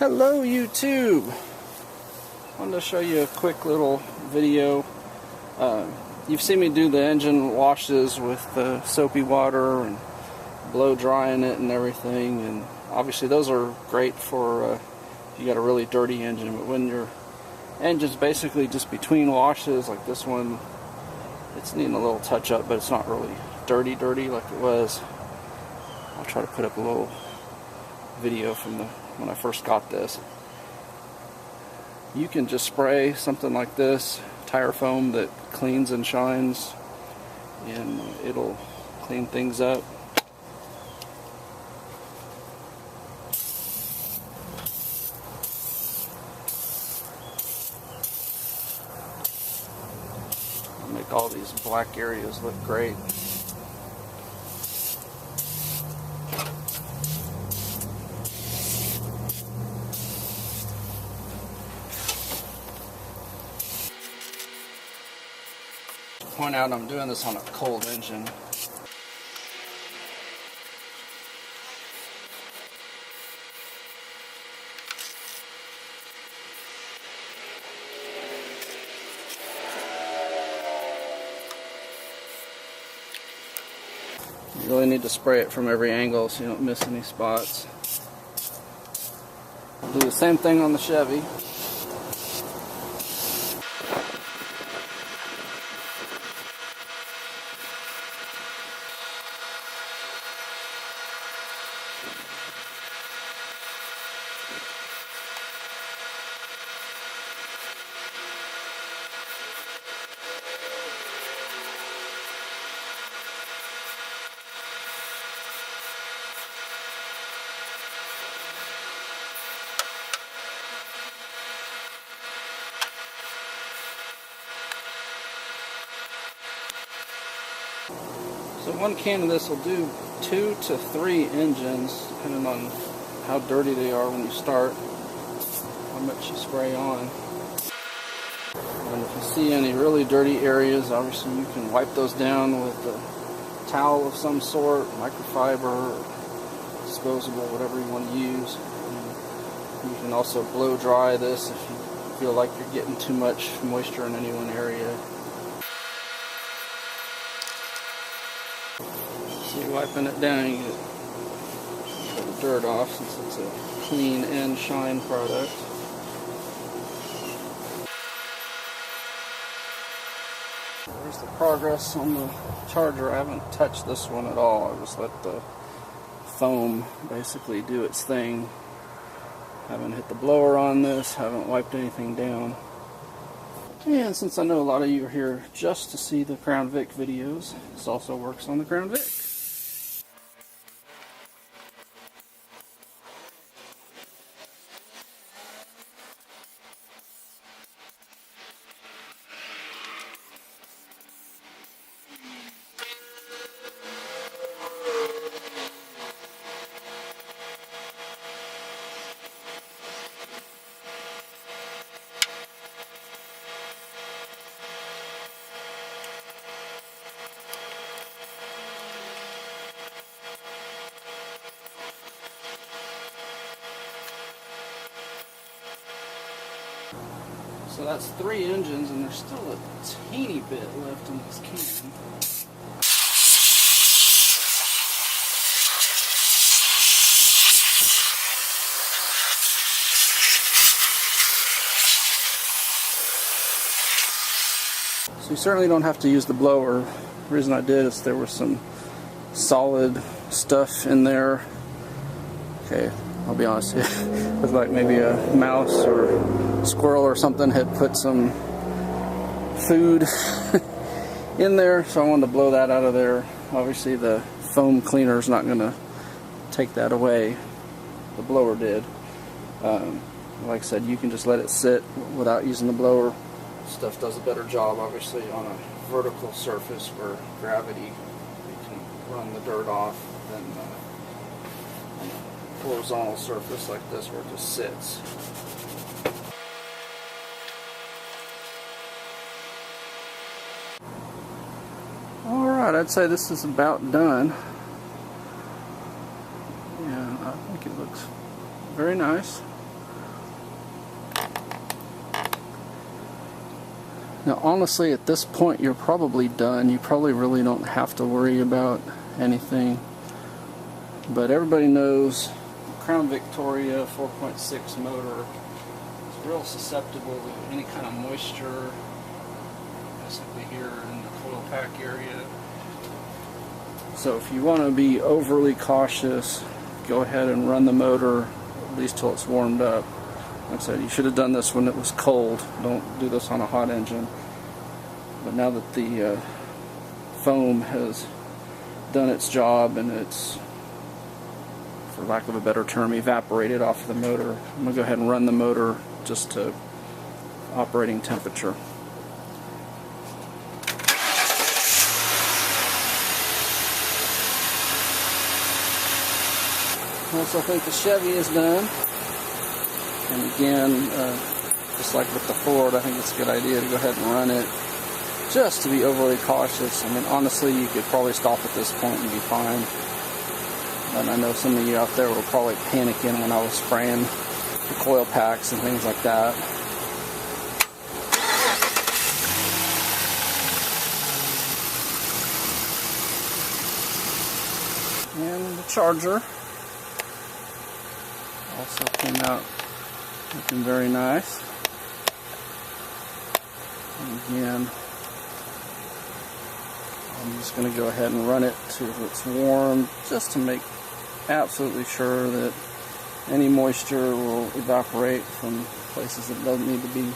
Hello YouTube! I wanted to show you a quick little video. You've seen me do the engine washes with the soapy water and blow drying it and everything, and obviously those are great for if you got a really dirty engine. But when your engine's basically just between washes, like this one, it's needing a little touch up, but it's not really dirty like it was. I'll try to put up a little video from when I first got this. You can just spray something like this, tire foam that cleans and shines, and it'll clean things up. Make all these black areas look great. Point out I'm doing this on a cold engine. You really need to spray it from every angle so you don't miss any spots. I'll do the same thing on the Chevy. So one can of this will do 2 to 3 engines, depending on how dirty they are when you start, how much you spray on. And if you see any really dirty areas, obviously you can wipe those down with a towel of some sort, microfiber, or disposable, whatever you want to use. And you can also blow dry this if you feel like you're getting too much moisture in any one area. See, wiping it down, you get the dirt off since it's a clean and shine product. There's the progress on the Charger. I haven't touched this one at all. I just let the foam basically do its thing. Haven't hit the blower on this, haven't wiped anything down. And since I know a lot of you are here just to see the Crown Vic videos, this also works on the Crown Vic. So that's 3 engines, and there's still a teeny bit left in this can. So you certainly don't have to use the blower. The reason I did is there was some solid stuff in there. Okay, I'll be honest, it looked like maybe a mouse or squirrel or something had put some food in there, so I wanted to blow that out of there. Obviously the foam cleaner is not going to take that away. The blower did. Like I said, you can just let it sit without using the blower. Stuff does a better job, obviously, on a vertical surface where gravity, you can run the dirt off than on a horizontal surface like this where it just sits. Alright, I'd say this is about done. And I think it looks very nice. Now honestly, at this point you're probably done. You probably really don't have to worry about anything. But everybody knows Crown Victoria 4.6 motor is real susceptible to any kind of moisture, basically here in the coil pack area. So if you want to be overly cautious, go ahead and run the motor at least till it's warmed up. Like I said, you should have done this when it was cold. Don't do this on a hot engine. But now that the foam has done its job and it's, for lack of a better term, evaporated off of the motor, I'm going to go ahead and run the motor just to operating temperature. I also think the Chevy is done. And again, just like with the Ford, I think it's a good idea to go ahead and run it just to be overly cautious. I mean, honestly, you could probably stop at this point and be fine. And I know some of you out there were probably panicking when I was spraying the coil packs and things like that. And the Charger also came out looking very nice. And again, I'm just going to go ahead and run it till it's warm, just to make absolutely sure that any moisture will evaporate from places that don't need to be.